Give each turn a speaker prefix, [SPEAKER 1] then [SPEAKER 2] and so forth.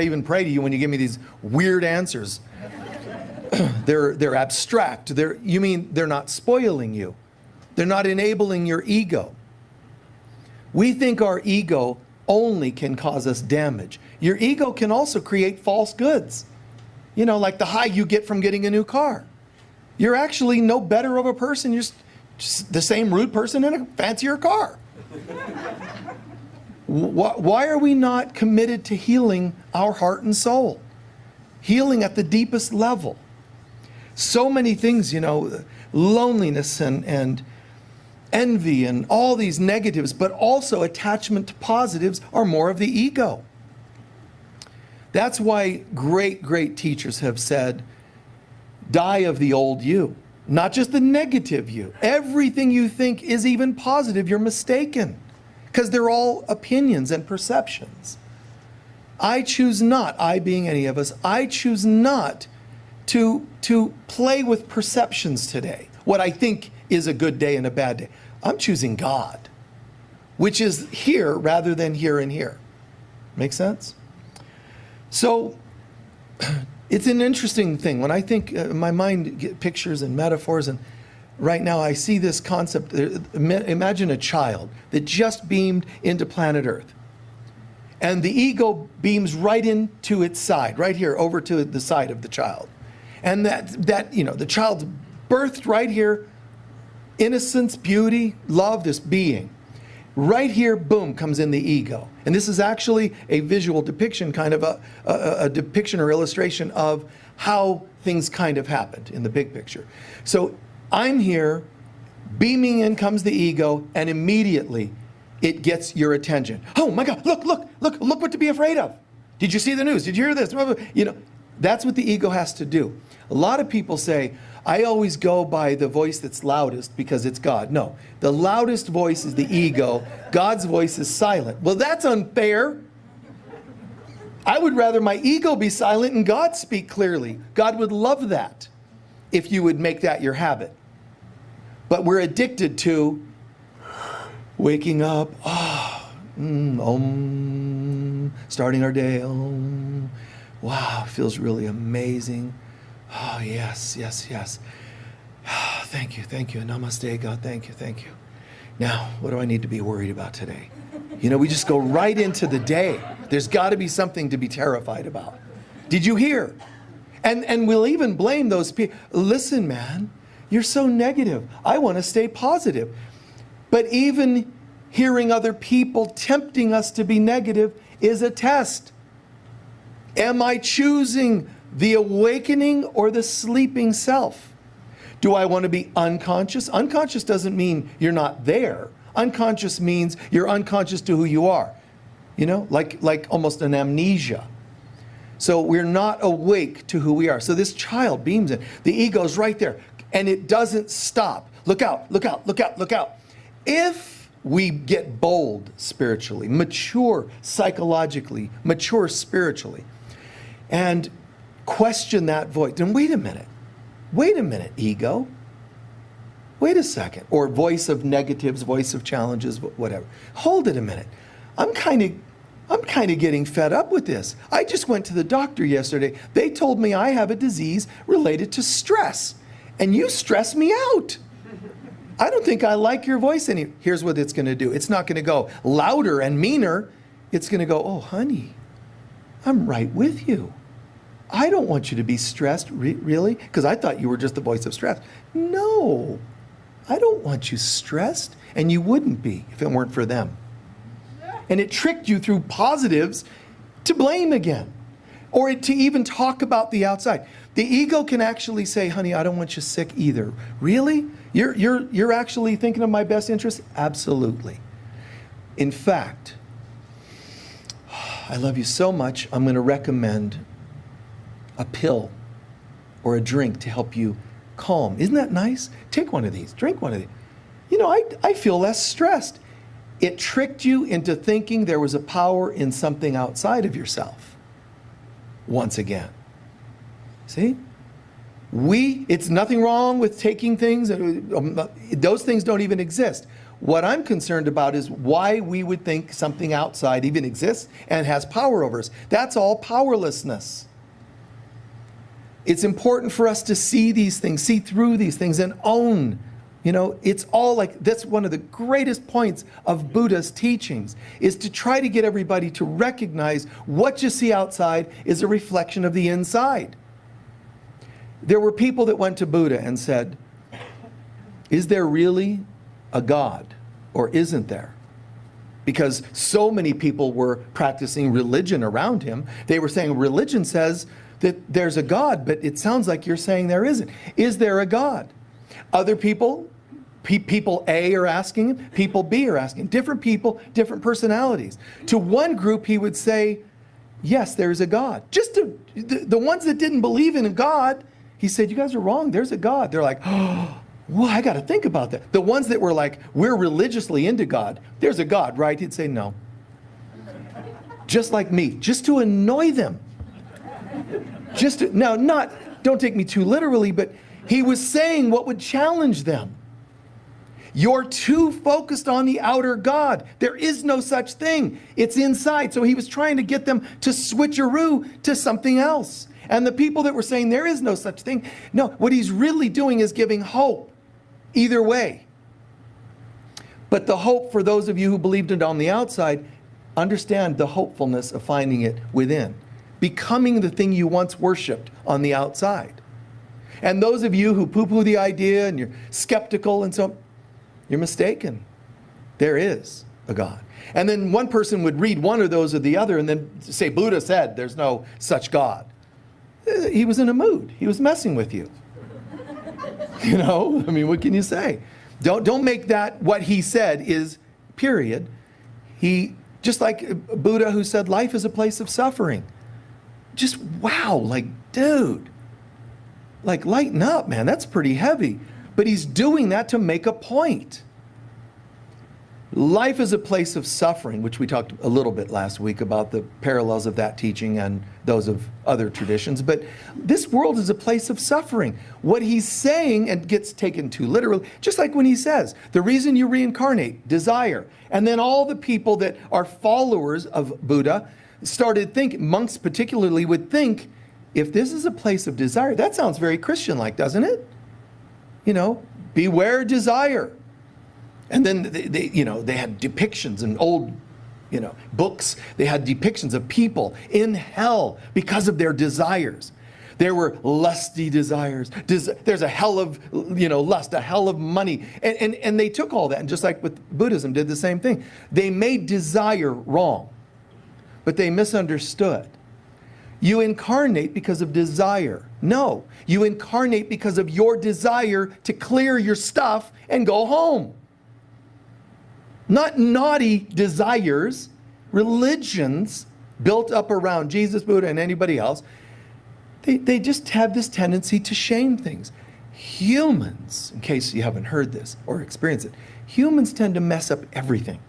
[SPEAKER 1] I even pray to you when you give me these weird answers. They're abstract. You mean they're not spoiling you. They're not enabling your ego. We think our ego only can cause us damage. Your ego can also create false goods. You know, like the high you get from getting a new car. You're actually no better of a person. You're just the same rude person in a fancier car. Why are we not committed to healing our heart and soul? Healing at the deepest level. So many things, you know, loneliness and envy and all these negatives, but also attachment to positives are more of the ego. That's why great, great teachers have said, die of the old you. Not just the negative you. Everything you think is even positive, you're mistaken. Because they're all opinions and perceptions. I choose not, I being any of us, I choose not to play with perceptions today. What I think is a good day and a bad day. I'm choosing God, which is here rather than here and here. Make sense? So it's an interesting thing. When I think, my mind gets pictures and metaphors, and right now I see this concept. Imagine a child that just beamed into planet Earth. And the ego beams right into its side, right here, over to the side of the child. And that you know, the child's birthed right here, innocence, beauty, love, this being. Right here, boom, comes in the ego. And this is actually a visual depiction, kind of a depiction or illustration of how things kind of happened in the big picture. So I'm here, beaming in comes the ego, and immediately it gets your attention. Oh my God, look what to be afraid of. Did you see the news? Did you hear this? You know, that's what the ego has to do. A lot of people say, I always go by the voice that's loudest because it's God. No, the loudest voice is the ego. God's voice is silent. Well, that's unfair. I would rather my ego be silent and God speak clearly. God would love that if you would make that your habit. But we're addicted to waking up, starting our day, wow, feels really amazing. Oh, yes. Thank you, namaste, God, thank you. Now, what do I need to be worried about today? You know, we just go right into the day. There's got to be something to be terrified about. Did you hear? And we'll even blame those people. Listen, man, you're so negative. I want to stay positive. But even hearing other people tempting us to be negative is a test. Am I choosing the awakening or the sleeping self? Do I want to be unconscious? Unconscious doesn't mean you're not there. Unconscious means you're unconscious to who you are. You know, like almost an amnesia. So we're not awake to who we are. So this child beams in. The ego's right there. And it doesn't stop. Look out. If we get bold spiritually, mature psychologically, mature spiritually, and question that voice, then wait a minute, ego. Wait a second. Or voice of negatives, voice of challenges, whatever. Hold it a minute. I'm kind of getting fed up with this. I just went to the doctor yesterday. They told me I have a disease related to stress. And you stress me out. I don't think I like your voice any. Here's what it's going to do. It's not going to go louder and meaner. It's going to go, oh, honey, I'm right with you. I don't want you to be stressed, really? Because I thought you were just the voice of stress. No, I don't want you stressed. And you wouldn't be if it weren't for them. And it tricked you through positives to blame again. Or to even talk about the outside. The ego can actually say, honey, I don't want you sick either. Really? You're actually thinking of my best interest? Absolutely. In fact, I love you so much, I'm going to recommend a pill or a drink to help you calm. Isn't that nice? Take one of these. Drink one of these. You know, I feel less stressed. It tricked you into thinking there was a power in something outside of yourself. Once again. See? It's nothing wrong with taking things. Those things don't even exist. What I'm concerned about is why we would think something outside even exists and has power over us. That's all powerlessness. It's important for us to see these things, see through these things, and own. It's all like, that's one of the greatest points of Buddha's teachings, is to try to get everybody to recognize what you see outside is a reflection of the inside. There were people that went to Buddha and said, is there really a God or isn't there? Because so many people were practicing religion around him. They were saying religion says that there's a God, but it sounds like you're saying there isn't. Is there a God? Other people, people A are asking him, people B are asking. Different people, different personalities. To one group, he would say, yes, there's a God. Just to the ones that didn't believe in a God, he said, you guys are wrong, there's a God. They're like, oh, well, I got to think about that. The ones that were like, we're religiously into God, there's a God, right? He'd say, no. Just like me, just to annoy them. Don't take me too literally, but he was saying what would challenge them. You're too focused on the outer God. There is no such thing. It's inside. So he was trying to get them to switcheroo to something else. And the people that were saying there is no such thing, no, what he's really doing is giving hope either way. But the hope for those of you who believed it on the outside, understand the hopefulness of finding it within. Becoming the thing you once worshipped on the outside. And those of you who poo-poo the idea and you're skeptical and so, you're mistaken. There is a God. And then one person would read one of those or the other and then say, Buddha said there's no such God. He was in a mood. He was messing with you. What can you say? Don't make that what he said is, period. He, just like Buddha who said life is a place of suffering. Just wow, dude. Lighten up, man. That's pretty heavy. But he's doing that to make a point. Life is a place of suffering, which we talked a little bit last week about the parallels of that teaching and those of other traditions. But this world is a place of suffering. What he's saying, and gets taken too literally, just like when he says, the reason you reincarnate, desire. And then all the people that are followers of Buddha started thinking, monks particularly would think, if this is a place of desire, that sounds very Christian-like, doesn't it? Beware desire. And then they had depictions in old, books. They had depictions of people in hell because of their desires. There were lusty desires. There's a hell of, lust, a hell of money. And they took all that, and just like with Buddhism, did the same thing. They made desire wrong, but they misunderstood. You incarnate because of desire. No, you incarnate because of your desire to clear your stuff and go home. Not naughty desires, religions built up around Jesus, Buddha, and anybody else. They just have this tendency to shame things. Humans, in case you haven't heard this or experienced it, humans tend to mess up everything.